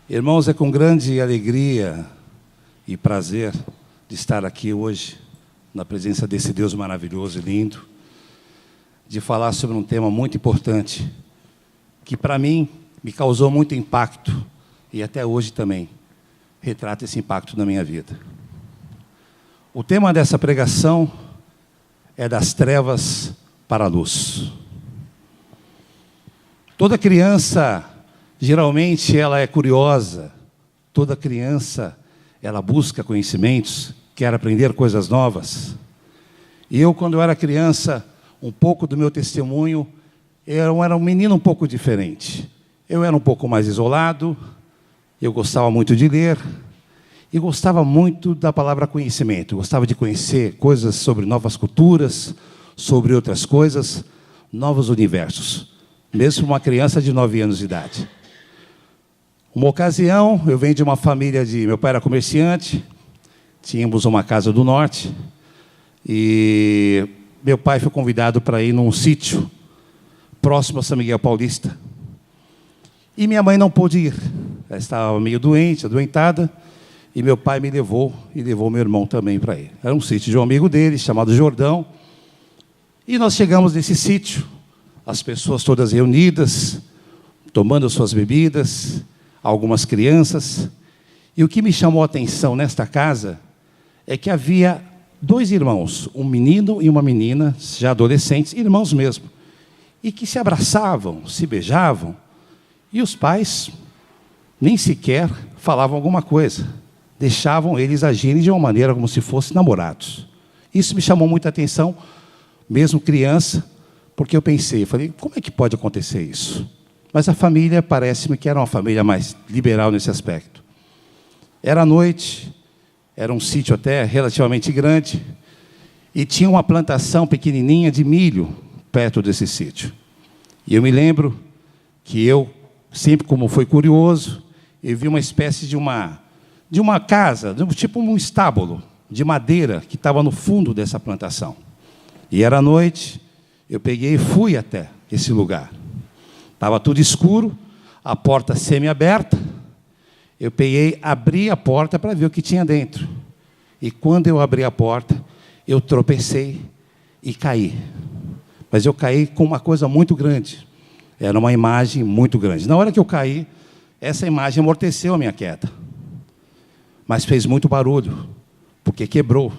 Irmãos, é com grande alegria e prazer de estar aqui hoje, na presença desse Deus maravilhoso e lindo, de falar sobre um tema muito importante, que para mim me causou muito impacto, e até hoje também retrata esse impacto na minha vida. O tema dessa pregação é das trevas para a luz. Toda criança, geralmente, ela é curiosa. Toda criança, ela busca conhecimentos, quer aprender coisas novas. E eu, quando eu era criança, um pouco do meu testemunho, eu era um menino um pouco diferente. Eu era um pouco mais isolado, eu gostava muito de ler, e gostava muito da palavra conhecimento. Gostava de conhecer coisas sobre novas culturas, sobre outras coisas, novos universos. Mesmo uma criança de 9 anos de idade. Uma ocasião, eu venho de uma família de... Meu pai era comerciante, tínhamos uma casa do norte, e meu pai foi convidado para ir num sítio próximo a São Miguel Paulista. E minha mãe não pôde ir. Ela estava meio doente, adoentada, e meu pai me levou, e levou meu irmão também para ir. Era um sítio de um amigo dele, chamado Jordão. E nós chegamos nesse sítio, as pessoas todas reunidas, tomando suas bebidas, algumas crianças. E o que me chamou a atenção nesta casa é que havia 2 irmãos, um menino e uma menina, já adolescentes, irmãos mesmo, e que se abraçavam, se beijavam, e os pais nem sequer falavam alguma coisa, deixavam eles agirem de uma maneira como se fossem namorados. Isso me chamou muita atenção, mesmo criança, porque eu pensei, falei, como é que pode acontecer isso? Mas a família, parece-me que era uma família mais liberal nesse aspecto. Era noite, era um sítio até relativamente grande, e tinha uma plantação pequenininha de milho perto desse sítio. E eu me lembro que eu, sempre como fui curioso, eu vi uma espécie de uma casa, tipo um estábulo de madeira que estava no fundo dessa plantação. E era noite, eu peguei e fui até esse lugar. Estava tudo escuro, a porta semi-aberta. Eu peguei, abri a porta para ver o que tinha dentro. E quando eu abri a porta, eu tropecei e caí. Mas eu caí com uma coisa muito grande. Era uma imagem muito grande. Na hora que eu caí, essa imagem amorteceu a minha queda. Mas fez muito barulho, porque quebrou.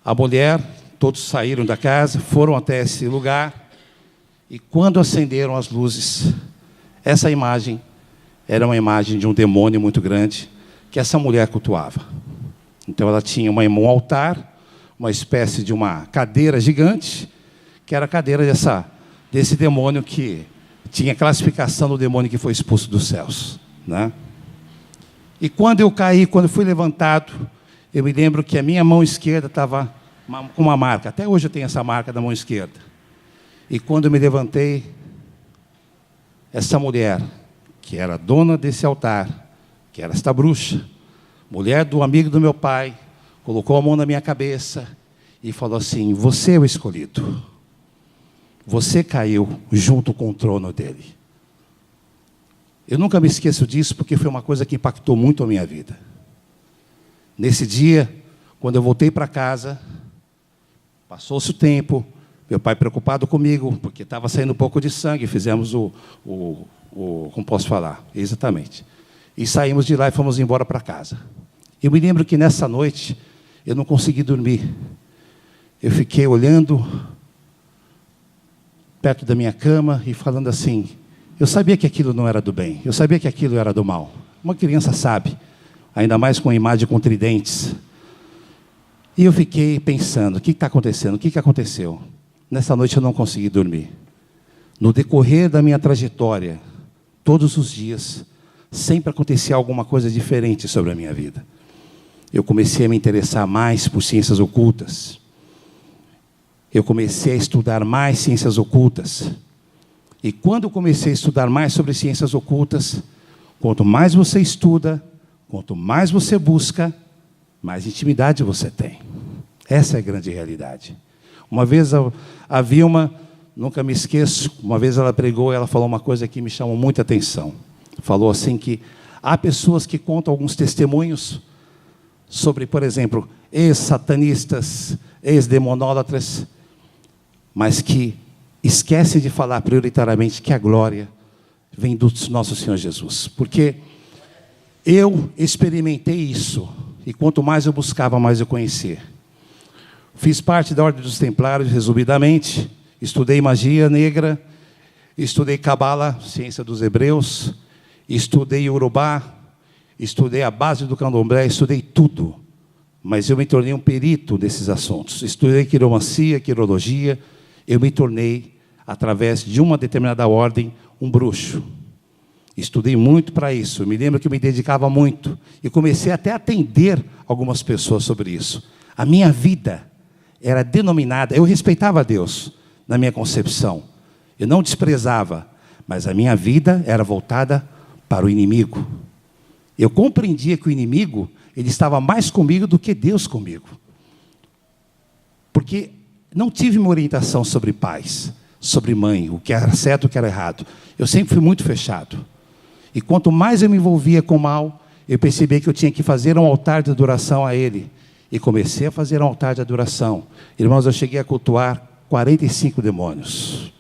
A mulher... Todos saíram da casa, foram até esse lugar, e quando acenderam as luzes, essa imagem era uma imagem de um demônio muito grande, que essa mulher cultuava. Então ela tinha um altar, uma espécie de uma cadeira gigante, que era a cadeira desse demônio que tinha classificação do demônio que foi expulso dos céus, né? E quando eu caí, quando fui levantado, eu me lembro que a minha mão esquerda estava com uma marca. Até hoje eu tenho essa marca da mão esquerda. E quando eu me levantei, essa mulher, que era dona desse altar, que era esta bruxa, mulher do amigo do meu pai, colocou a mão na minha cabeça e falou assim, você é o escolhido. Você caiu junto com o trono dele. Eu nunca me esqueço disso, porque foi uma coisa que impactou muito a minha vida. Nesse dia, quando eu voltei para casa, passou-se o tempo, meu pai preocupado comigo, porque estava saindo um pouco de sangue, fizemos como posso falar? Exatamente. E saímos de lá e fomos embora para casa. Eu me lembro que nessa noite, eu não consegui dormir. Eu fiquei olhando perto da minha cama e falando assim, eu sabia que aquilo não era do bem, eu sabia que aquilo era do mal. Uma criança sabe, ainda mais com a imagem com tridentes. E eu fiquei pensando, o que está acontecendo? O que aconteceu? Nessa noite eu não consegui dormir. No decorrer da minha trajetória, todos os dias, sempre acontecia alguma coisa diferente sobre a minha vida. Eu comecei a me interessar mais por ciências ocultas. Eu comecei a estudar mais ciências ocultas. E quando eu comecei a estudar mais sobre ciências ocultas, quanto mais você estuda, quanto mais você busca, mais intimidade você tem. Essa é a grande realidade. Uma vez a Vilma, nunca me esqueço, uma vez ela pregou e ela falou uma coisa que me chamou muita atenção. falou assim que há pessoas que contam alguns testemunhos sobre, por exemplo, ex-satanistas, ex-demonólatras, mas que esquecem de falar prioritariamente que a glória vem do nosso Senhor Jesus. Porque eu experimentei isso, e quanto mais eu buscava, mais eu conhecia. Fiz parte da Ordem dos Templários, resumidamente, estudei magia negra, estudei Cabala, ciência dos hebreus, estudei Urubá, estudei a base do candomblé, estudei tudo. Mas eu me tornei um perito nesses assuntos. Estudei quiromancia, quirologia, eu me tornei, através de uma determinada ordem, um bruxo. Estudei muito para isso, eu me lembro que eu me dedicava muito, e comecei até a atender algumas pessoas sobre isso. A minha vida era denominada, eu respeitava a Deus na minha concepção, eu não desprezava, mas a minha vida era voltada para o inimigo. Eu compreendia que o inimigo, ele estava mais comigo do que Deus comigo. Porque não tive uma orientação sobre pais, sobre mãe, o que era certo, o que era errado. Eu sempre fui muito fechado. E quanto mais eu me envolvia com o mal, eu percebi que eu tinha que fazer um altar de adoração a ele. E comecei a fazer um altar de adoração. Irmãos, eu cheguei a cultuar 45 demônios.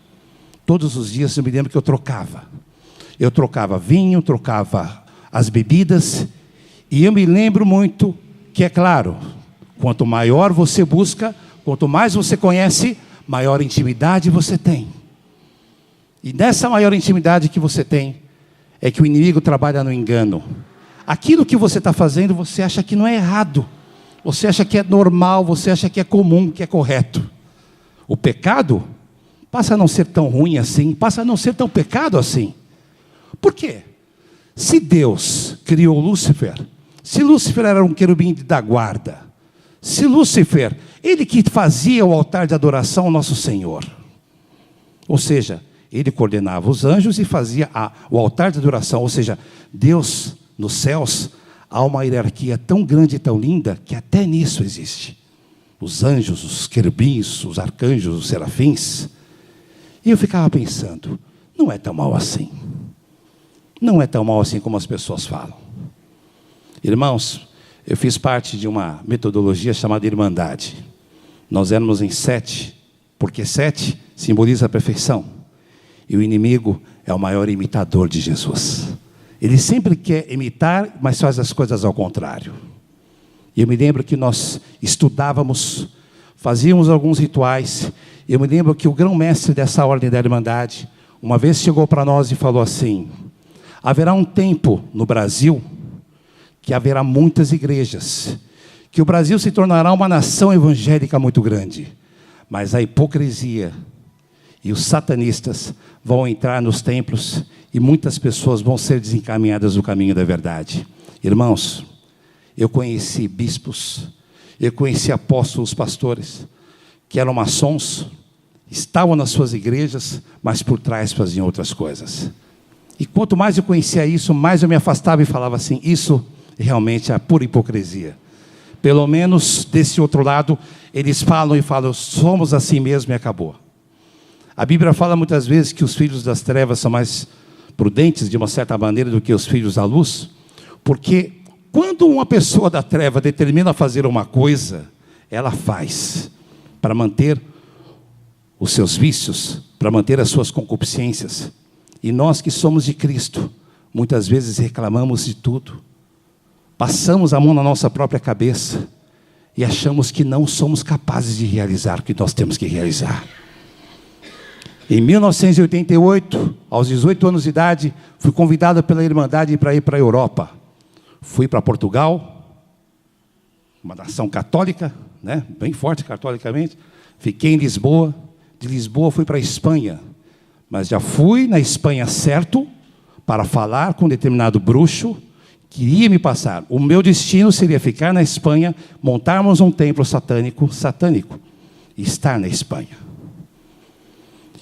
Todos os dias eu me lembro que eu trocava. Eu trocava vinho, trocava as bebidas. E eu me lembro muito que, é claro, quanto maior você busca, quanto mais você conhece, maior intimidade você tem. E nessa maior intimidade que você tem, é que o inimigo trabalha no engano. Aquilo que você está fazendo, você acha que não é errado. Você acha que é normal, você acha que é comum, que é correto. O pecado passa a não ser tão ruim assim, passa a não ser tão pecado assim. Por quê? Se Deus criou Lúcifer, se Lúcifer era um querubim da guarda, se Lúcifer, ele que fazia o altar de adoração ao nosso Senhor, ou seja, ele coordenava os anjos e fazia o altar de adoração, ou seja, Deus nos céus, há uma hierarquia tão grande e tão linda, que até nisso existe. Os anjos, os querubins, os arcanjos, os serafins. E eu ficava pensando, não é tão mal assim. Não é tão mal assim como as pessoas falam. Irmãos, eu fiz parte de uma metodologia chamada Irmandade. Nós éramos em 7, porque 7 simboliza a perfeição. E o inimigo é o maior imitador de Jesus. Ele sempre quer imitar, mas faz as coisas ao contrário. E eu me lembro que nós estudávamos, fazíamos alguns rituais. Eu me lembro que o grão-mestre dessa ordem da Irmandade, uma vez chegou para nós e falou assim: haverá um tempo no Brasil que haverá muitas igrejas, que o Brasil se tornará uma nação evangélica muito grande, mas a hipocrisia e os satanistas vão entrar nos templos e muitas pessoas vão ser desencaminhadas do caminho da verdade. Irmãos, eu conheci bispos, eu conheci apóstolos, pastores, que eram maçons, estavam nas suas igrejas, mas por trás faziam outras coisas. E quanto mais eu conhecia isso, mais eu me afastava e falava assim, isso realmente é pura hipocrisia. Pelo menos desse outro lado, eles falam e falam, somos assim mesmo e acabou. A Bíblia fala muitas vezes que os filhos das trevas são mais prudentes, de uma certa maneira, do que os filhos da luz, porque quando uma pessoa da treva determina fazer uma coisa, ela faz para manter os seus vícios, para manter as suas concupiscências. E nós que somos de Cristo, muitas vezes reclamamos de tudo, passamos a mão na nossa própria cabeça e achamos que não somos capazes de realizar o que nós temos que realizar. Em 1988, aos 18 anos de idade, fui convidado pela Irmandade para ir para a Europa. Fui para Portugal, uma nação católica, né? Bem forte catolicamente. Fiquei em Lisboa. De Lisboa fui para a Espanha. Mas já fui na Espanha certo para falar com um determinado bruxo que iria me passar. O meu destino seria ficar na Espanha, montarmos um templo satânico, e estar na Espanha.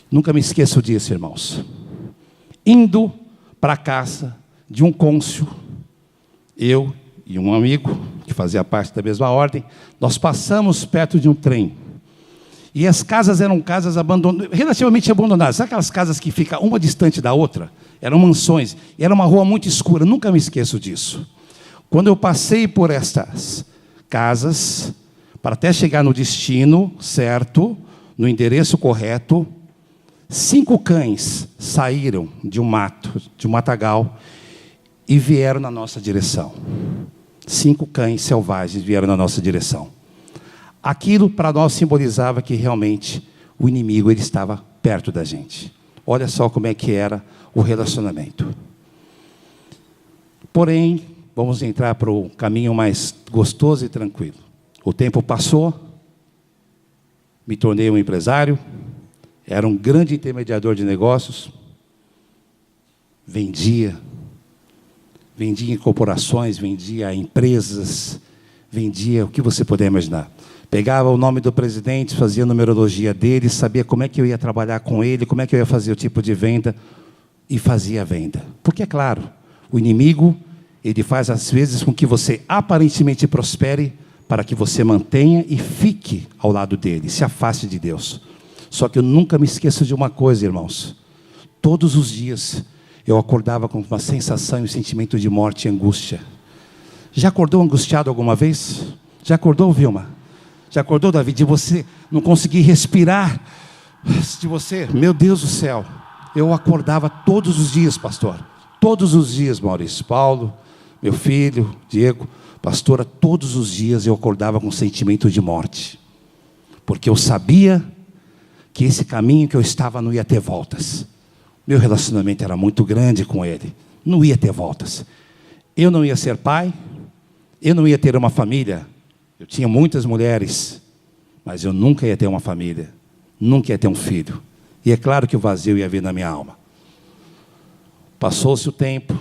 Nunca me esqueço disso, irmãos. Indo para a casa de um cônsul, eu e um amigo, que fazia parte da mesma ordem, nós passamos perto de um trem. E as casas eram casas relativamente abandonadas. Sabe aquelas casas que ficam uma distante da outra? eram mansões, e era uma rua muito escura, nunca me esqueço disso. Quando eu passei por estas casas, para até chegar no destino certo, no endereço correto, 5 cães saíram de um mato, de um matagal, e vieram na nossa direção. 5 cães selvagens vieram na nossa direção. Aquilo para nós simbolizava que realmente o inimigo ele estava perto da gente. Olha só como é que era o relacionamento. Porém, vamos entrar para o caminho mais gostoso e tranquilo. O tempo passou, me tornei um empresário, era um grande intermediador de negócios, vendia em corporações, vendia a empresas, vendia o que você puder imaginar. Pegava o nome do presidente, fazia a numerologia dele, sabia como é que eu ia trabalhar com ele, como é que eu ia fazer o tipo de venda, e fazia a venda. Porque, é claro, o inimigo, ele faz às vezes com que você aparentemente prospere, para que você mantenha e fique ao lado dele, se afaste de Deus. Só que eu nunca me esqueço de uma coisa, irmãos. Todos os dias eu acordava com uma sensação e um sentimento de morte e angústia. Já acordou angustiado alguma vez? Já acordou, Vilma? Já acordou, Davi, de você não conseguir respirar? De você, meu Deus do céu. Eu acordava todos os dias, pastor. Todos os dias, Maurício, Paulo, meu filho, Diego, pastora, todos os dias eu acordava com um sentimento de morte. Porque eu sabia que esse caminho que eu estava não ia ter voltas. Meu relacionamento era muito grande com ele. Não ia ter voltas. Eu não ia ser pai, eu não ia ter uma família. Eu tinha muitas mulheres, mas eu nunca ia ter uma família. Nunca ia ter um filho. E é claro que o vazio ia vir na minha alma. Passou-se o tempo,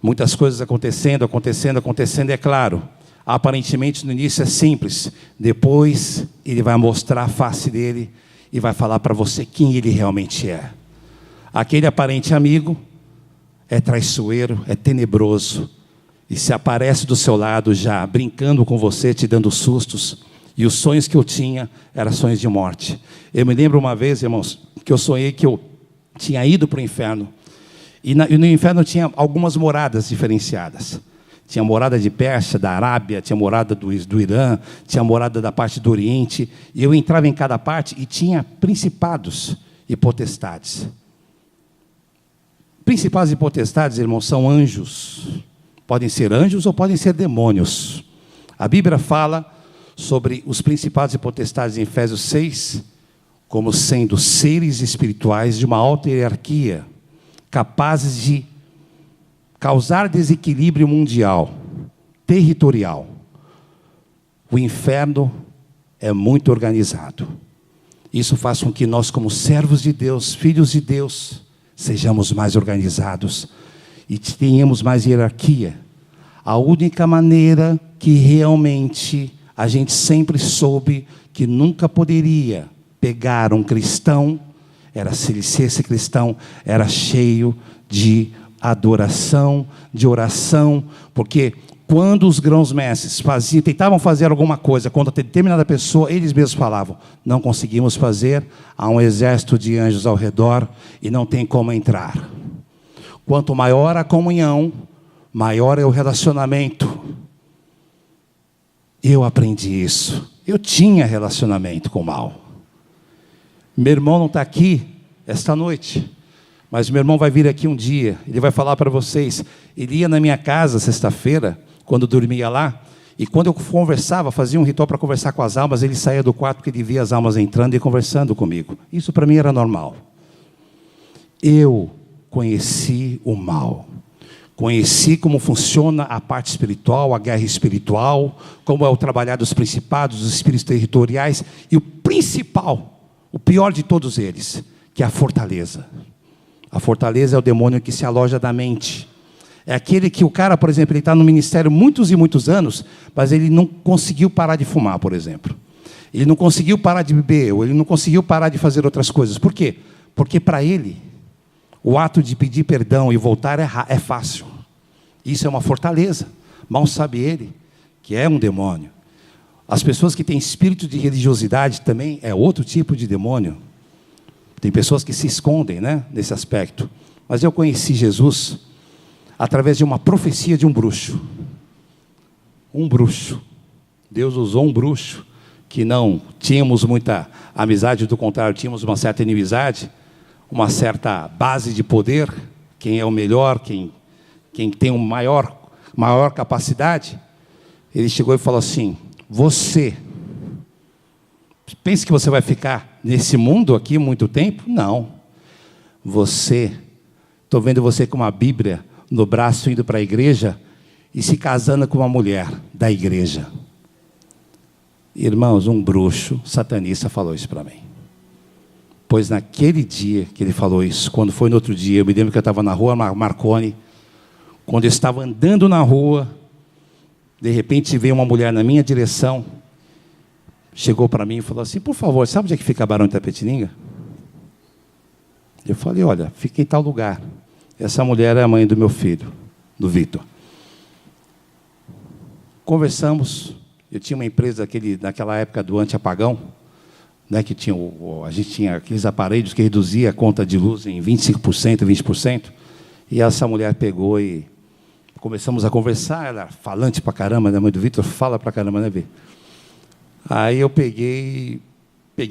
muitas coisas acontecendo, e é claro, aparentemente no início é simples, depois ele vai mostrar a face dele e vai falar para você quem ele realmente é. Aquele aparente amigo é traiçoeiro, é tenebroso, e se aparece do seu lado já brincando com você, te dando sustos, e os sonhos que eu tinha eram sonhos de morte. Eu me lembro uma vez, irmãos, que eu sonhei que eu tinha ido para o inferno, e no inferno tinha algumas moradas diferenciadas. Tinha morada de Pérsia, da Arábia, tinha morada do Irã, tinha morada da parte do Oriente, e eu entrava em cada parte e tinha principados e potestades. Principados e potestades, irmãos, são anjos. Podem ser anjos ou podem ser demônios. A Bíblia fala sobre os principados e potestades em Efésios 6, como sendo seres espirituais de uma alta hierarquia, capazes de causar desequilíbrio mundial, territorial. O inferno é muito organizado. Isso faz com que nós, como servos de Deus, filhos de Deus, sejamos mais organizados e tenhamos mais hierarquia. A única maneira que realmente a gente sempre soube que nunca poderia pegar um cristão, era se esse cristão era cheio de adoração, de oração, porque quando os grãos-mestres tentavam fazer alguma coisa contra determinada pessoa, eles mesmos falavam, não conseguimos fazer, há um exército de anjos ao redor e não tem como entrar. Quanto maior a comunhão, maior é o relacionamento. Eu aprendi isso. Eu tinha relacionamento com o mal. Meu irmão não está aqui esta noite, mas meu irmão vai vir aqui um dia, ele vai falar para vocês. Ele ia na minha casa sexta-feira, quando eu dormia lá, e quando eu conversava, fazia um ritual para conversar com as almas, ele saía do quarto porque ele via as almas entrando e conversando comigo. Isso para mim era normal. Eu conheci o mal. Conheci como funciona a parte espiritual, a guerra espiritual, como é o trabalhar dos principados, dos espíritos territoriais, e o principal, o pior de todos eles, que é a fortaleza. A fortaleza é o demônio que se aloja da mente. É aquele que o cara, por exemplo, ele está no ministério muitos e muitos anos, mas ele não conseguiu parar de fumar, por exemplo. Ele não conseguiu parar de beber, ou ele não conseguiu parar de fazer outras coisas. Por quê? Porque para ele, o ato de pedir perdão e voltar é fácil. Isso é uma fortaleza. Mal sabe ele que é um demônio. As pessoas que têm espírito de religiosidade também é outro tipo de demônio. Tem pessoas que se escondem, né, nesse aspecto. Mas eu conheci Jesus através de uma profecia de um bruxo. Um bruxo. Deus usou um bruxo, que não tínhamos muita amizade, do contrário, tínhamos uma certa inimizade, uma certa base de poder, quem é o melhor, quem tem maior capacidade. Ele chegou e falou assim: você pensa que você vai ficar nesse mundo aqui muito tempo? Não. Estou vendo você com uma Bíblia no braço, indo para a igreja e se casando com uma mulher da igreja. Irmãos, um bruxo satanista falou isso para mim. Pois naquele dia que ele falou isso, quando foi no outro dia, eu me lembro que eu estava na rua Marconi, quando eu estava andando na rua, de repente veio uma mulher na minha direção, chegou para mim e falou assim: por favor, sabe onde é que fica Barão de Itapetininga? Eu falei: olha, fica em tal lugar. Essa mulher é a mãe do meu filho, do Vitor. Conversamos. Eu tinha uma empresa naquela época do anti-apagão, né, que a gente tinha aqueles aparelhos que reduzia a conta de luz em 25%, 20%. E essa mulher pegou e começamos a conversar. Ela falante pra caramba, né, mãe do Vitor? Fala pra caramba, né, Vê? Aí eu peguei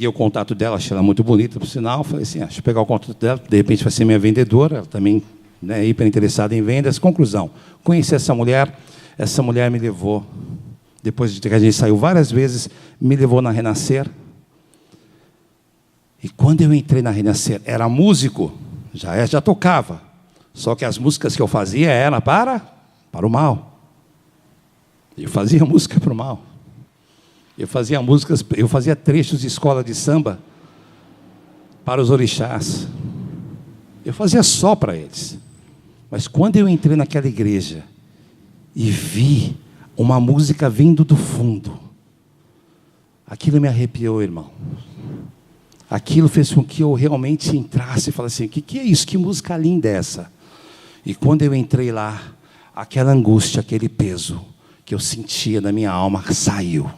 o contato dela, achei ela muito bonita, por sinal. Falei assim: deixa eu pegar o contato dela, de repente vai ser minha vendedora. Ela também, né, hiper interessada em vendas. Conclusão: conheci essa mulher me levou, depois de que a gente saiu várias vezes, me levou na Renascer. E quando eu entrei na Renascer, era músico, já tocava. Só que as músicas que eu fazia eram para o mal. Eu fazia música para o mal. Eu fazia trechos de escola de samba para os orixás. Eu fazia só para eles. Mas quando eu entrei naquela igreja e vi uma música vindo do fundo, aquilo me arrepiou, irmão. Aquilo fez com que eu realmente entrasse e falasse assim: o que é isso? Que música linda é essa? E quando eu entrei lá, aquela angústia, aquele peso que eu sentia na minha alma saiu.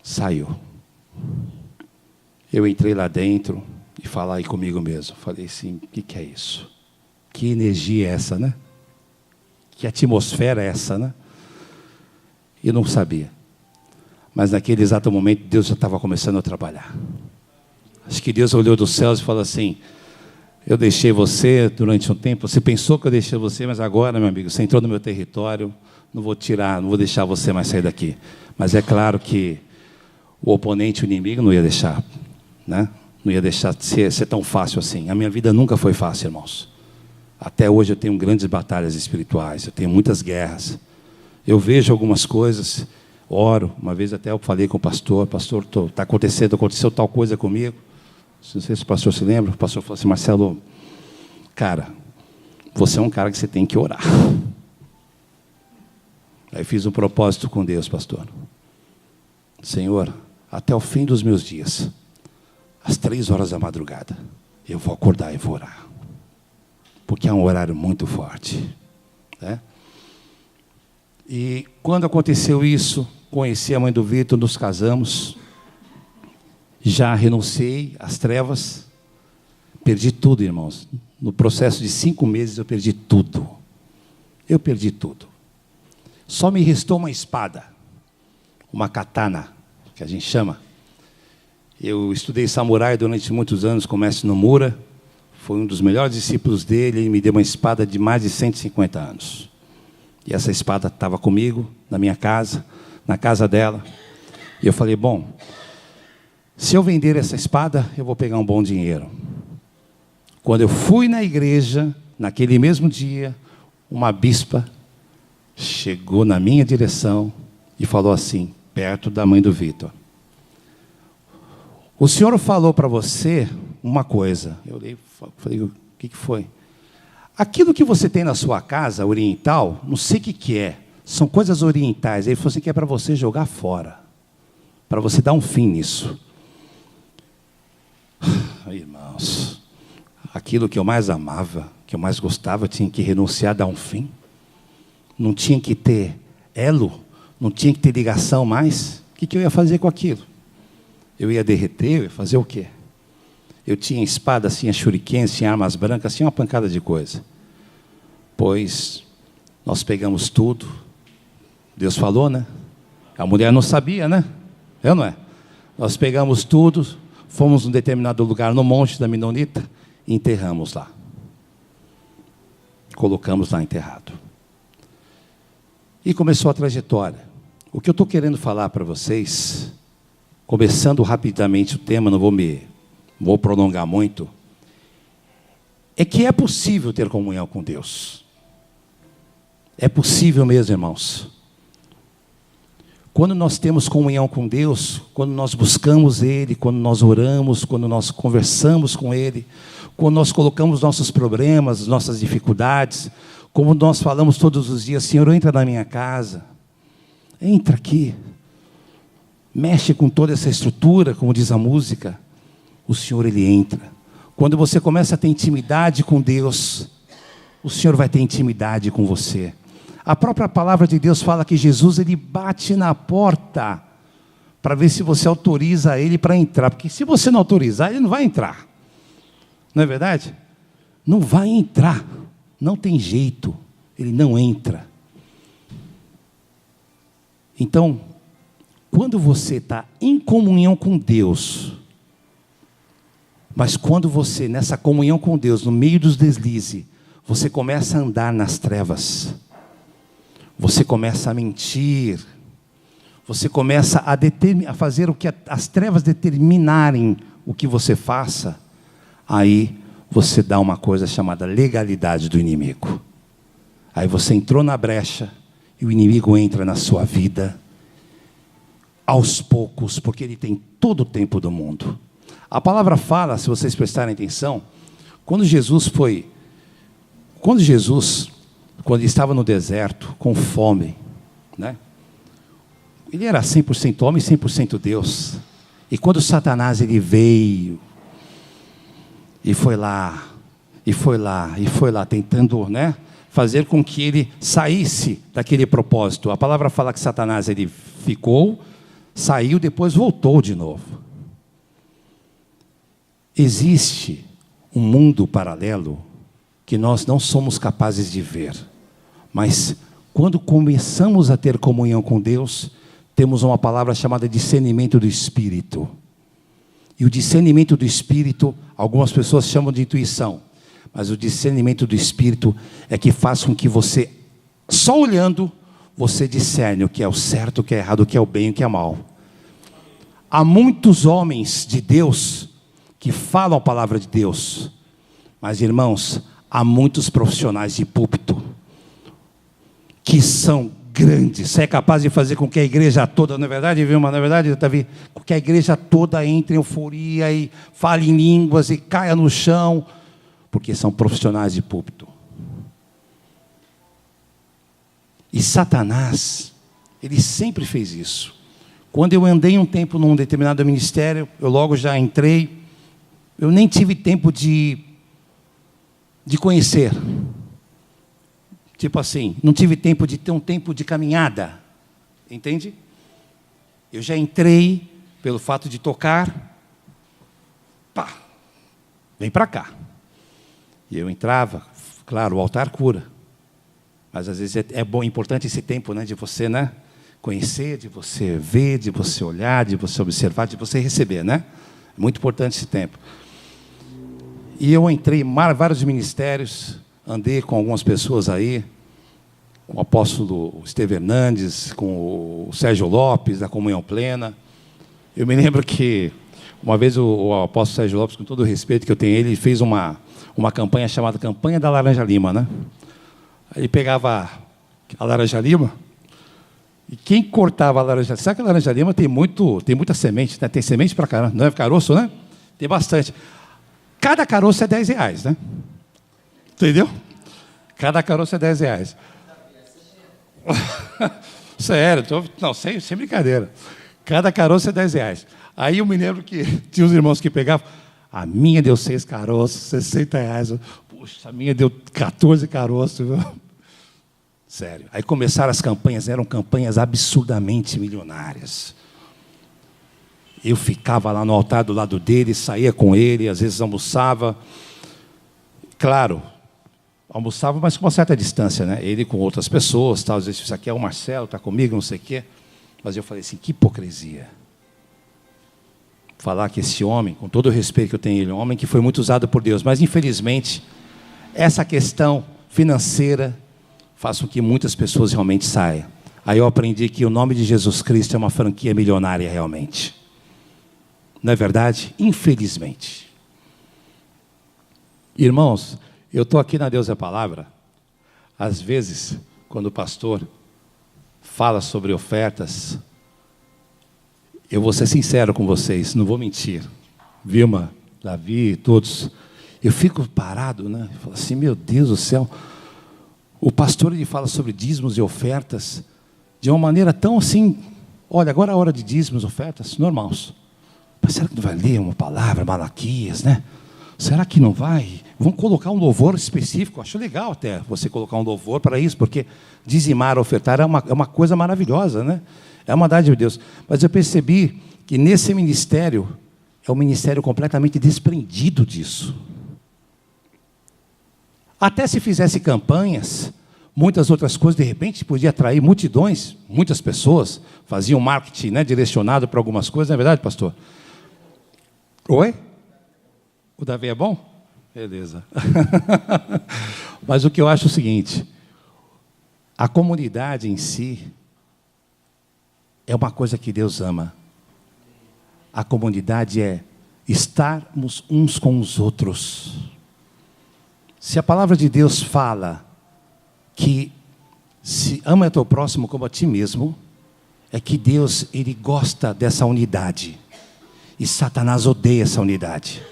Saiu. Eu entrei lá dentro e falei comigo mesmo. Falei assim: o que é isso? Que energia é essa, né? Que atmosfera é essa, né? Eu não sabia. Mas naquele exato momento, Deus já estava começando a trabalhar. Acho que Deus olhou dos céus e falou assim: eu deixei você durante um tempo, você pensou que eu deixei você, mas agora, meu amigo, você entrou no meu território, não vou deixar você mais sair daqui. Mas é claro que o oponente, o inimigo, não ia deixar, né? Não ia deixar ser tão fácil assim. A minha vida nunca foi fácil, irmãos. Até hoje eu tenho grandes batalhas espirituais, eu tenho muitas guerras. Eu vejo algumas coisas, oro. Uma vez até eu falei com o pastor: pastor, aconteceu tal coisa comigo. Não sei se o pastor se lembra. O pastor falou assim: Marcelo, cara, você é um cara que você tem que orar. Aí fiz um propósito com Deus, pastor. Senhor, até o fim dos meus dias, às 3 horas da madrugada, eu vou acordar e vou orar. Porque é um horário muito forte, né? E quando aconteceu isso, conheci a mãe do Vitor, nos casamos. Já renunciei às trevas. Perdi tudo, irmãos. No processo de 5 meses eu perdi tudo. Eu perdi tudo. Só me restou uma espada, uma katana, que a gente chama. Eu estudei samurai durante muitos anos com o mestre Nomura. Foi um dos melhores discípulos dele. Ele me deu uma espada de mais de 150 anos. E essa espada estava comigo, na minha casa, na casa dela. E eu falei: bom, se eu vender essa espada, eu vou pegar um bom dinheiro. Quando eu fui na igreja, naquele mesmo dia, uma bispa chegou na minha direção e falou assim, perto da mãe do Vitor: o senhor falou para você uma coisa. Eu olhei e falei: o que foi? Aquilo que você tem na sua casa, oriental, não sei o que é, são coisas orientais. Ele falou assim: que é para você jogar fora, para você dar um fim nisso. Irmãos, aquilo que eu mais amava, que eu mais gostava, eu tinha que renunciar, dar um fim. Não tinha que ter elo, não tinha que ter ligação mais. O que eu ia fazer com aquilo? Eu ia derreter, eu ia fazer o quê? Eu tinha espada, tinha shurikens, tinha armas brancas, tinha uma pancada de coisa. Pois nós pegamos tudo. Deus falou, né? A mulher não sabia, né? Eu não é? Nós pegamos tudo, fomos num determinado lugar no monte da Menonita e enterramos lá. Colocamos lá enterrado. E começou a trajetória. O que eu estou querendo falar para vocês, começando rapidamente o tema, não vou prolongar muito, é que é possível ter comunhão com Deus. É possível mesmo, irmãos. Quando nós temos comunhão com Deus, quando nós buscamos Ele, quando nós oramos, quando nós conversamos com Ele, quando nós colocamos nossos problemas, nossas dificuldades, como nós falamos todos os dias, Senhor, entra na minha casa, entra aqui, mexe com toda essa estrutura, como diz a música, o Senhor, Ele entra. Quando você começa a ter intimidade com Deus, o Senhor vai ter intimidade com você. A própria palavra de Deus fala que Jesus, Ele bate na porta, para ver se você autoriza Ele para entrar, porque se você não autorizar, Ele não vai entrar. Não é verdade? Não vai entrar. Não tem jeito, Ele não entra. Então, quando você está em comunhão com Deus, mas quando você, nessa comunhão com Deus, no meio dos deslizes, você começa a andar nas trevas, você começa a mentir, você começa a fazer o que as trevas determinarem o que você faça, aí você dá uma coisa chamada legalidade do inimigo. Aí você entrou na brecha e o inimigo entra na sua vida aos poucos, porque ele tem todo o tempo do mundo. A palavra fala, se vocês prestarem atenção, quando ele estava no deserto, com fome, né? Ele era 100% homem e 100% Deus. E quando Satanás ele veio, e foi lá, tentando, né, fazer com que ele saísse daquele propósito. A palavra fala que Satanás ele ficou, saiu, depois voltou de novo. Existe um mundo paralelo que nós não somos capazes de ver. Mas quando começamos a ter comunhão com Deus, temos uma palavra chamada discernimento do Espírito. E o discernimento do Espírito, algumas pessoas chamam de intuição. Mas o discernimento do Espírito é que faz com que você, só olhando, você discerne o que é o certo, o que é errado, o que é o bem, o que é mal. Há muitos homens de Deus que falam a palavra de Deus. Mas, irmãos, há muitos profissionais de púlpito que são grandes. Você é capaz de fazer com que a igreja toda, não é verdade, Vilma? Não é verdade, Davi? Com que a igreja toda entre em euforia e fale em línguas e caia no chão, porque são profissionais de púlpito. E Satanás, ele sempre fez isso. Quando eu andei um tempo num determinado ministério, eu logo já entrei, eu nem tive tempo de conhecer. Tipo assim, não tive tempo de ter um tempo de caminhada. Entende? Eu já entrei pelo fato de tocar. Pá, vem para cá. E eu entrava, claro, o altar cura. Mas às vezes é bom, importante esse tempo, né, de você, né, conhecer, de você ver, de você olhar, de você observar, de você receber, né? É muito importante esse tempo. E eu entrei em vários ministérios, andei com algumas pessoas aí, com o apóstolo Estevão Hernandes, com o Sérgio Lopes, da Comunhão Plena. Eu me lembro que uma vez o apóstolo Sérgio Lopes, com todo o respeito que eu tenho, ele fez uma campanha chamada Campanha da Laranja Lima, né? Ele pegava a laranja lima, e quem cortava a laranja lima, sabe que a laranja lima tem muita semente, né? Tem semente para caramba, não é caroço, né? Tem bastante. Cada caroço é R$10, né? Entendeu? Cada caroço é R$10. Sério, não, sem brincadeira. Cada caroço é R$10. Aí eu me lembro que tinha uns irmãos que pegavam, a minha deu 6 caroços, R$60. Puxa, a minha deu 14 caroços. Sério. Aí começaram as campanhas, eram campanhas absurdamente milionárias. Eu ficava lá no altar do lado dele, saía com ele, às vezes almoçava. Claro, almoçava, mas com uma certa distância, né? Ele com outras pessoas, tal. Às vezes, isso aqui é o Marcelo, está comigo, não sei o quê. Mas eu falei assim, que hipocrisia. Falar que esse homem, com todo o respeito que eu tenho a ele, é um homem que foi muito usado por Deus, mas infelizmente, essa questão financeira faz com que muitas pessoas realmente saiam. Aí eu aprendi que o nome de Jesus Cristo é uma franquia milionária realmente. Não é verdade? Infelizmente. Irmãos, eu estou aqui na Deus é Palavra, às vezes, quando o pastor fala sobre ofertas, eu vou ser sincero com vocês, não vou mentir. Vilma, Davi, todos, eu fico parado, né? Eu falo assim, meu Deus do céu, o pastor ele fala sobre dízimos e ofertas de uma maneira tão assim, olha, agora é a hora de dízimos e ofertas, normais. Mas será que não vai ler uma palavra, Malaquias, né? Será que não vai? Vamos colocar um louvor específico. Acho legal até você colocar um louvor para isso, porque dizimar, ofertar é uma coisa maravilhosa, né? É uma dádiva de Deus. Mas eu percebi que nesse ministério, é um ministério completamente desprendido disso. Até se fizesse campanhas, muitas outras coisas, de repente, podia atrair multidões, muitas pessoas, faziam marketing, né, direcionado para algumas coisas, não é verdade, pastor? Oi? O Davi é bom? Beleza. Mas o que eu acho é o seguinte, a comunidade em si é uma coisa que Deus ama. A comunidade é estarmos uns com os outros. Se a palavra de Deus fala que se ama o teu próximo como a ti mesmo, é que Deus, ele gosta dessa unidade. E Satanás odeia essa unidade.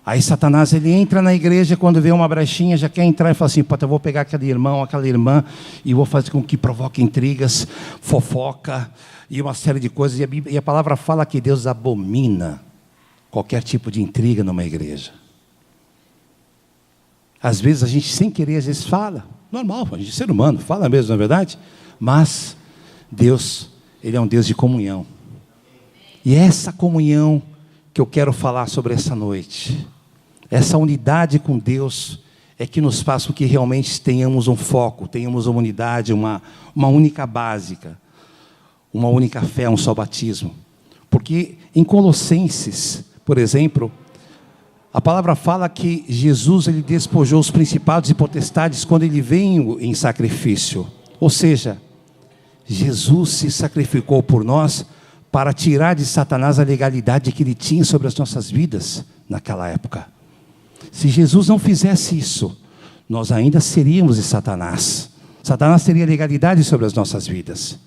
Aí Satanás, ele entra na igreja, quando vê uma brechinha, já quer entrar e fala assim, eu vou pegar aquele irmão, aquela irmã, e vou fazer com que provoque intrigas, fofoca, e uma série de coisas. E a palavra fala que Deus abomina qualquer tipo de intriga numa igreja. Às vezes a gente, sem querer, às vezes fala. Normal, a gente é ser humano, fala mesmo, não é verdade? Mas Deus, ele é um Deus de comunhão. E é essa comunhão que eu quero falar sobre essa noite. Essa unidade com Deus é que nos faz com que realmente tenhamos um foco, tenhamos uma unidade, uma única básica, uma única fé, um só batismo. Porque em Colossenses, por exemplo, a palavra fala que Jesus, ele despojou os principados e potestades quando ele veio em sacrifício. Ou seja, Jesus se sacrificou por nós para tirar de Satanás a legalidade que ele tinha sobre as nossas vidas naquela época. Se Jesus não fizesse isso, nós ainda seríamos de Satanás. Satanás teria legalidade sobre as nossas vidas.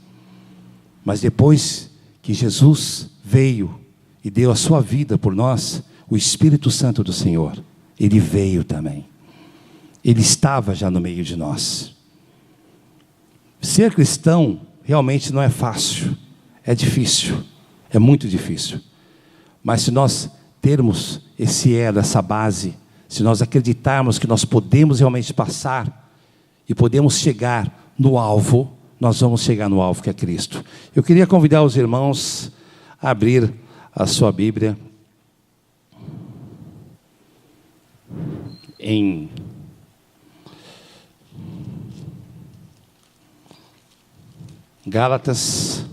Mas depois que Jesus veio e deu a sua vida por nós, o Espírito Santo do Senhor, ele veio também. Ele estava já no meio de nós. Ser cristão realmente não é fácil. É difícil, é muito difícil. Mas se nós termos esse elo, essa base, se nós acreditarmos que nós podemos realmente passar e podemos chegar no alvo, nós vamos chegar no alvo que é Cristo. Eu queria convidar os irmãos a abrir a sua Bíblia em Gálatas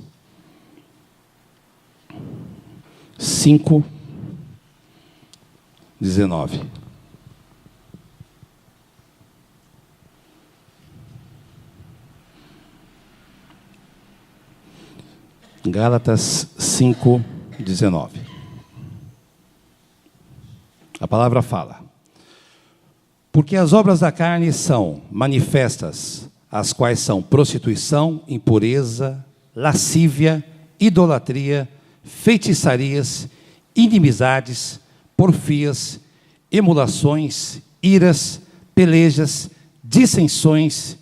5:19. Gálatas 5:19. A palavra fala: porque as obras da carne são manifestas, as quais são prostituição, impureza, lascívia, idolatria, feitiçarias, inimizades, porfias, emulações, iras, pelejas, dissensões,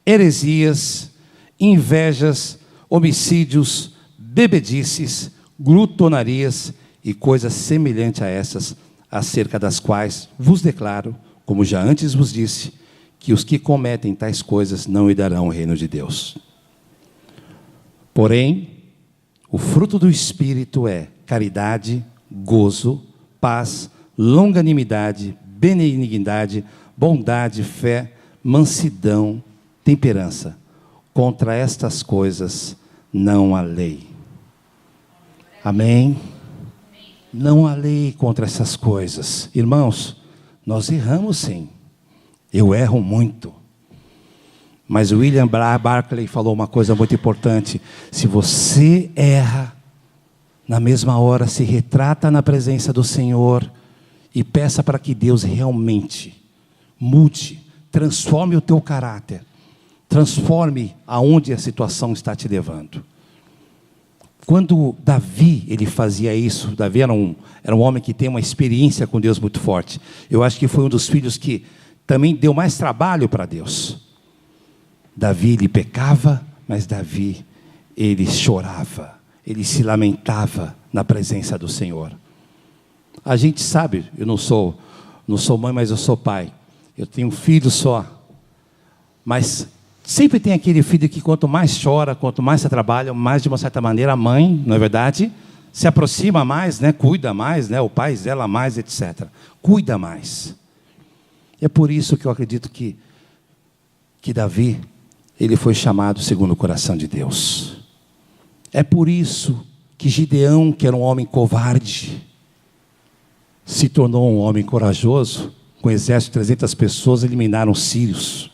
heresias, invejas, homicídios, bebedices, glutonarias e coisas semelhantes a essas, acerca das quais vos declaro, como já antes vos disse, que os que cometem tais coisas não herdarão o reino de Deus. Porém, o fruto do Espírito é caridade, gozo, paz, longanimidade, benignidade, bondade, fé, mansidão, temperança. Contra estas coisas não há lei. Amém? Não há lei contra essas coisas. Irmãos, nós erramos sim. Eu erro muito. Mas William Barclay falou uma coisa muito importante. Se você erra, na mesma hora se retrata na presença do Senhor e peça para que Deus realmente mude, transforme o teu caráter, transforme aonde a situação está te levando. Quando Davi, ele fazia isso, Davi era um homem que tem uma experiência com Deus muito forte. Eu acho que foi um dos filhos que também deu mais trabalho para Deus. Davi, ele pecava, mas Davi, ele chorava, ele se lamentava na presença do Senhor. A gente sabe, eu não sou mãe, mas eu sou pai. Eu tenho um filho só. Mas sempre tem aquele filho que quanto mais chora, quanto mais se trabalha, mais de uma certa maneira a mãe, não é verdade? Se aproxima mais, né? Cuida mais, né? O pai zela mais, etc. Cuida mais. É por isso que eu acredito que Davi, ele foi chamado segundo o coração de Deus. É por isso que Gideão, que era um homem covarde, se tornou um homem corajoso. Com um exército de 300 pessoas, eliminaram os sírios.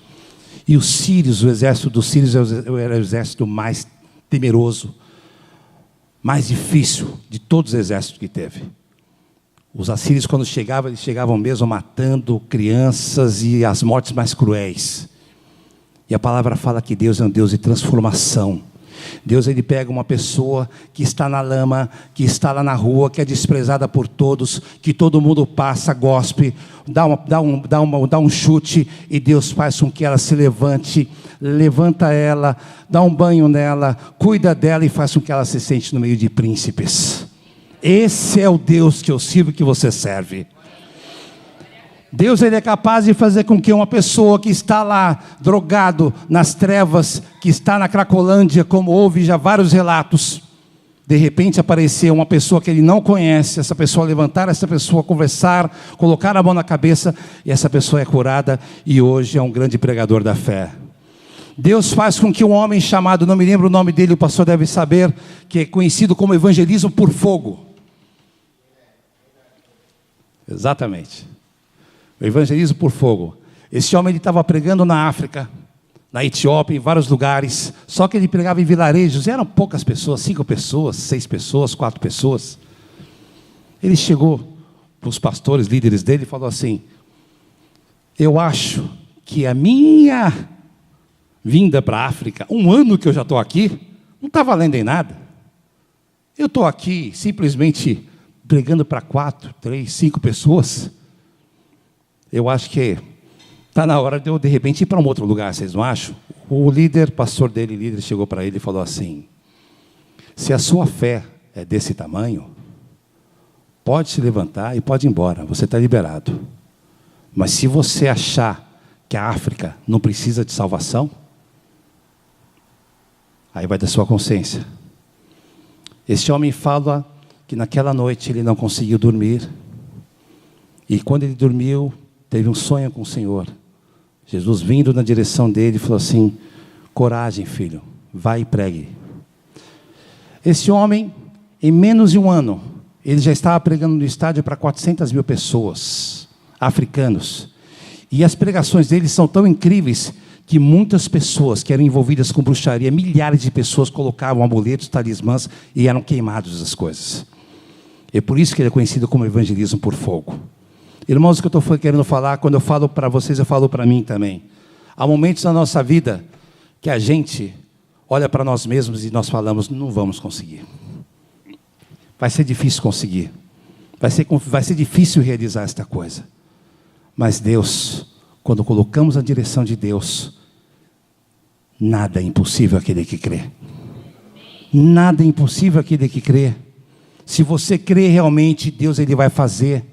E os sírios, o exército dos sírios era o exército mais temeroso, mais difícil de todos os exércitos que teve. Os assírios, quando chegavam, eles chegavam mesmo matando crianças e as mortes mais cruéis. E a palavra fala que Deus é um Deus de transformação. Deus, ele pega uma pessoa que está na lama, que está lá na rua, que é desprezada por todos, que todo mundo passa, gospe, dá um chute, e Deus faz com que ela se levante, levanta ela, dá um banho nela, cuida dela e faz com que ela se sente no meio de príncipes. Esse é o Deus que eu sirvo e que você serve. Deus, ele é capaz de fazer com que uma pessoa que está lá, drogado, nas trevas, que está na Cracolândia, como houve já vários relatos, de repente aparecer uma pessoa que ele não conhece, essa pessoa levantar, essa pessoa conversar, colocar a mão na cabeça, e essa pessoa é curada, e hoje é um grande pregador da fé. Deus faz com que um homem chamado, não me lembro o nome dele, o pastor deve saber, que é conhecido como evangelismo por fogo. Exatamente. O evangelismo por fogo. Esse homem, ele estava pregando na África, na Etiópia, em vários lugares. Só que ele pregava em vilarejos. Eram poucas pessoas, 5 pessoas, 6 pessoas, 4 pessoas. Ele chegou para os pastores, líderes dele, e falou assim: eu acho que a minha vinda para a África, 1 ano que eu já estou aqui, não está valendo em nada. Eu estou aqui simplesmente pregando para 4, 3, 5 pessoas. Eu acho que está na hora de eu, de repente, ir para um outro lugar, vocês não acham? O líder, pastor dele, líder, chegou para ele e falou assim: se a sua fé é desse tamanho, pode se levantar e pode ir embora, você está liberado. Mas se você achar que a África não precisa de salvação, aí vai da sua consciência. Este homem fala que naquela noite ele não conseguiu dormir, e quando ele dormiu, teve um sonho com o Senhor. Jesus vindo na direção dele falou assim: coragem, filho, vai e pregue. Esse homem, em menos de 1 ano, ele já estava pregando no estádio para 400 mil pessoas, africanos. E as pregações dele são tão incríveis que muitas pessoas que eram envolvidas com bruxaria, milhares de pessoas colocavam amuletos, talismãs e eram queimados as coisas. É por isso que ele é conhecido como evangelismo por fogo. Irmãos, o que eu estou querendo falar, quando eu falo para vocês, eu falo para mim também. Há momentos na nossa vida que a gente olha para nós mesmos e nós falamos: não vamos conseguir. Vai ser difícil conseguir. Vai ser difícil realizar esta coisa. Mas Deus, quando colocamos a direção de Deus, nada é impossível àquele que crê. Nada é impossível àquele que crê. Se você crê realmente, Deus, ele vai fazer.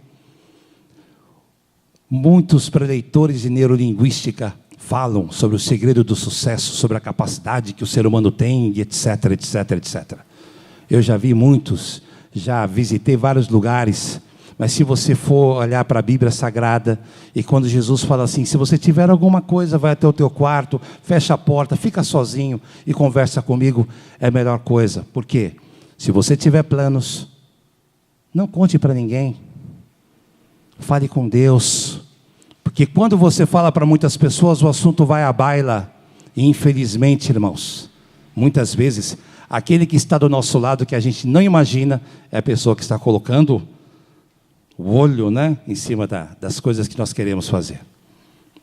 Muitos preleitores de neurolinguística falam sobre o segredo do sucesso, sobre a capacidade que o ser humano tem, etc, etc, etc. Eu já vi muitos já visitei vários lugares, mas se você for olhar para a Bíblia Sagrada, e quando Jesus fala assim, se você tiver alguma coisa, vai até o teu quarto, fecha a porta, fica sozinho e conversa comigo, é a melhor coisa. Por quê? Se você tiver planos, não conte para ninguém. Fale com Deus. Porque quando você fala para muitas pessoas, o assunto vai à baila. E infelizmente, irmãos, muitas vezes, aquele que está do nosso lado, que a gente não imagina, é a pessoa que está colocando o olho, né, em cima das coisas que nós queremos fazer.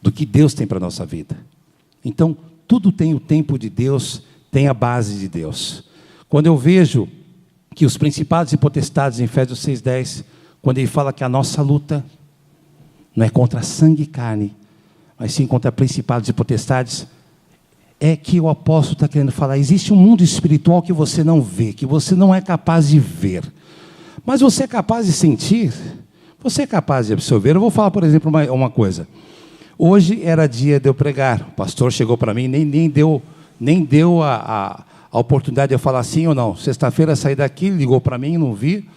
Do que Deus tem para a nossa vida. Então, tudo tem o tempo de Deus, tem a base de Deus. Quando eu vejo que os principados e potestades, em Efésios 6:10, quando ele fala que a nossa luta não é contra sangue e carne, mas sim contra principados e potestades, é que o apóstolo está querendo falar, existe um mundo espiritual que você não vê, que você não é capaz de ver, mas você é capaz de sentir, você é capaz de absorver. Eu vou falar, por exemplo, uma coisa. Hoje era dia de eu pregar, o pastor chegou para mim, nem deu a oportunidade de eu falar sim ou não. Sexta-feira saí daqui, ligou para mim, não vi,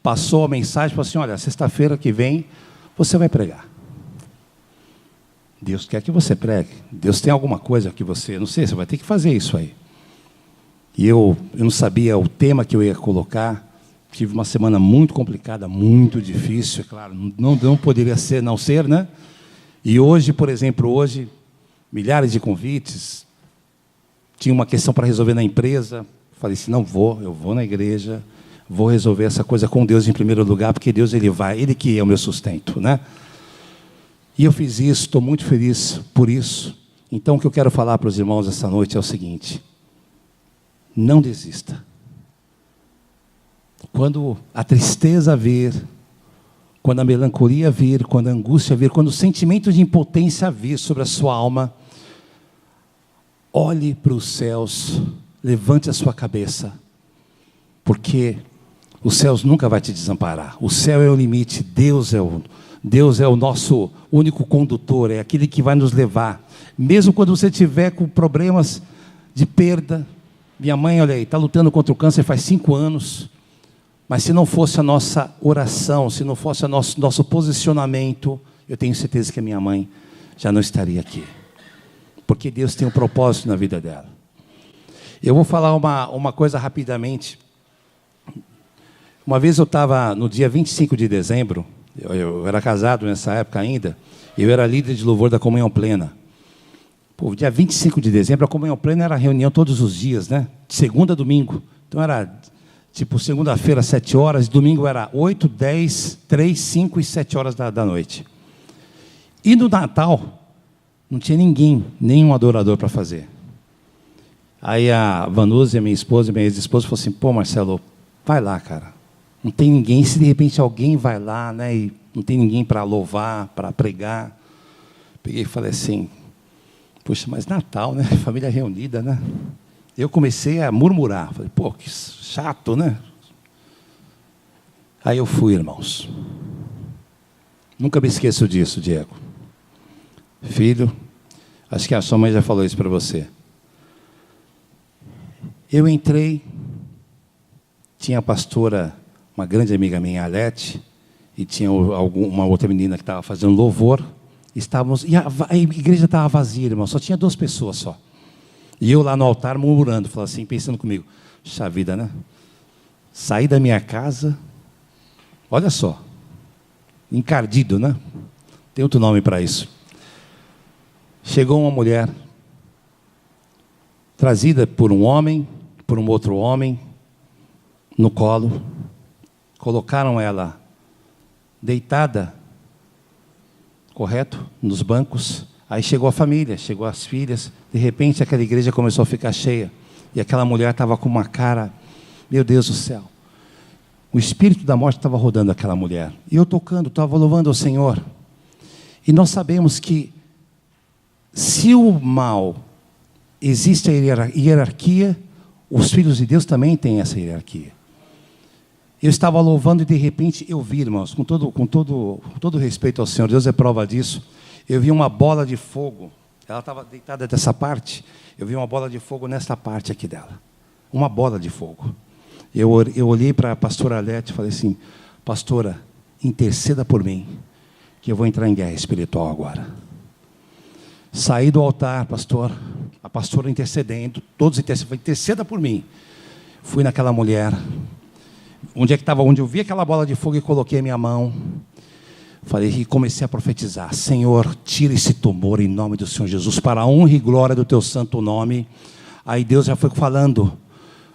passou a mensagem, falou assim, olha, sexta-feira que vem, você vai pregar. Deus quer que você pregue. Deus tem alguma coisa que você, não sei, você vai ter que fazer isso aí. E eu não sabia o tema que eu ia colocar. Tive uma semana muito complicada, muito difícil, é claro, não poderia não ser, né? E hoje, por exemplo, milhares de convites, tinha uma questão para resolver na empresa, falei assim, eu vou na igreja, vou resolver essa coisa com Deus em primeiro lugar, porque Deus, Ele que é o meu sustento, né? E eu fiz isso, estou muito feliz por isso. Então, o que eu quero falar para os irmãos essa noite é o seguinte, não desista. Quando a tristeza vir, quando a melancolia vir, quando a angústia vir, quando o sentimento de impotência vir sobre a sua alma, olhe para os céus, levante a sua cabeça, porque os céus nunca vai te desamparar. O céu é o limite, Deus é o nosso único condutor, é aquele que vai nos levar. Mesmo quando você estiver com problemas de perda, minha mãe, olha aí, está lutando contra o câncer faz 5 anos, mas se não fosse a nossa oração, se não fosse o nosso posicionamento, eu tenho certeza que a minha mãe já não estaria aqui. Porque Deus tem um propósito na vida dela. Eu vou falar uma coisa rapidamente. Uma vez eu estava no dia 25 de dezembro, eu era casado nessa época ainda, eu era líder de louvor da Comunhão Plena. Pô, dia 25 de dezembro, a Comunhão Plena era reunião todos os dias, né? De segunda a domingo. Então era, tipo, segunda-feira, 7 horas, domingo era 8, 10, 3, 5 e 7 horas da noite. E no Natal, não tinha ninguém, nenhum adorador para fazer. Aí a Vanusa, minha esposa, minha ex-esposa, falou assim, pô, Marcelo, vai lá, cara. Não tem ninguém, se de repente alguém vai lá, né, e não tem ninguém para louvar, para pregar. Peguei e falei assim, puxa, mas Natal, né, família reunida, né. Eu comecei a murmurar, falei, pô, que chato, né. Aí eu fui, irmãos. Nunca me esqueço disso, Diego. Filho, acho que a sua mãe já falou isso para você. Eu entrei, tinha a pastora, uma grande amiga minha, a Alete, e tinha uma outra menina que estava fazendo louvor, e a igreja estava vazia, irmão, só tinha 2 pessoas só. E eu lá no altar murmurando, falando assim, pensando comigo, puxa vida, né? Saí da minha casa, olha só, encardido, né? Tem outro nome para isso. Chegou uma mulher, trazida por um homem, por um outro homem, no colo, colocaram ela deitada, correto, nos bancos, aí chegou a família, chegou as filhas, de repente aquela igreja começou a ficar cheia, e aquela mulher estava com uma cara, meu Deus do céu, o espírito da morte estava rodando aquela mulher, e eu tocando, estava louvando ao Senhor, e nós sabemos que se o mal existe a hierarquia, os filhos de Deus também têm essa hierarquia. Eu estava louvando e de repente eu vi, irmãos, com todo respeito ao Senhor, Deus é prova disso, eu vi uma bola de fogo, ela estava deitada dessa parte, eu vi uma bola de fogo nessa parte aqui dela, uma bola de fogo. Eu olhei para a pastora Alete e falei assim: pastora, interceda por mim, que eu vou entrar em guerra espiritual agora. Saí do altar, pastor, a pastora intercedendo, todos intercedendo, interceda por mim. Fui naquela mulher, onde eu vi aquela bola de fogo e coloquei a minha mão. Falei e comecei a profetizar: Senhor, tira esse tumor em nome do Senhor Jesus, para a honra e glória do teu santo nome. Aí Deus já foi falando: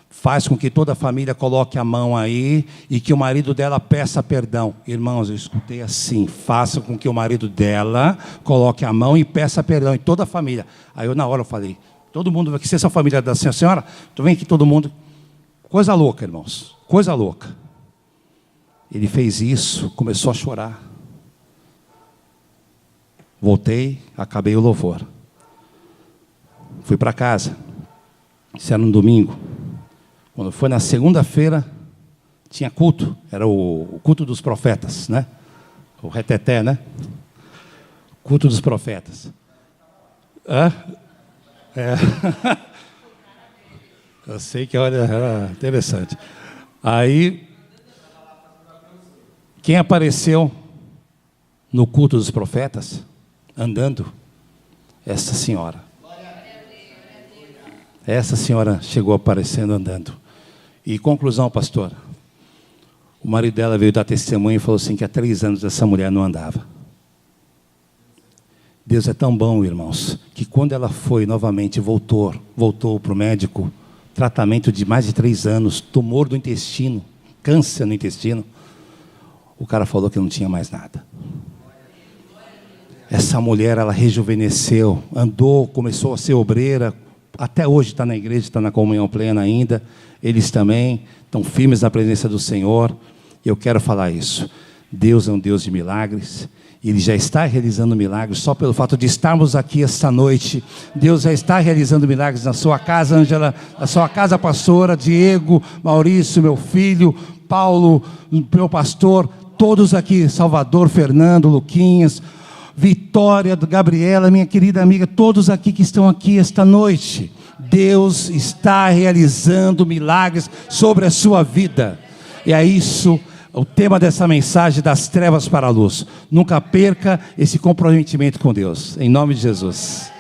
faz com que toda a família coloque a mão aí e que o marido dela peça perdão. Irmãos, eu escutei assim: faça com que o marido dela coloque a mão e peça perdão em toda a família. Aí eu na hora eu falei: todo mundo vai, que se essa família da senhora, tu vem aqui todo mundo. Coisa louca, irmãos, coisa louca. Ele fez isso, começou a chorar. Voltei, acabei o louvor. Fui para casa. Isso era um domingo. Quando foi na segunda-feira, tinha culto. Era o culto dos profetas, né? O reteté, né? Culto dos profetas. É. Eu sei que, olha, era interessante. Aí, quem apareceu no culto dos profetas, andando? Essa senhora. Essa senhora chegou aparecendo andando. E conclusão, pastor, o marido dela veio dar testemunho e falou assim, que há 3 anos essa mulher não andava. Deus é tão bom, irmãos, que quando ela foi novamente, voltou para o médico, tratamento de mais de 3 anos, tumor do intestino, câncer no intestino, o cara falou que não tinha mais nada. Essa mulher, ela rejuvenesceu, andou, começou a ser obreira, até hoje está na igreja, está na comunhão plena ainda. Eles também estão firmes na presença do Senhor. E eu quero falar isso: Deus é um Deus de milagres. Ele já está realizando milagres, só pelo fato de estarmos aqui esta noite. Deus já está realizando milagres na sua casa, Ângela, na sua casa, pastora, Diego, Maurício, meu filho, Paulo, meu pastor, todos aqui, Salvador, Fernando, Luquinhas, Vitória, Gabriela, minha querida amiga, todos aqui que estão aqui esta noite. Deus está realizando milagres sobre a sua vida. E é isso o tema dessa mensagem, das trevas para a luz. Nunca perca esse comprometimento com Deus. Em nome de Jesus.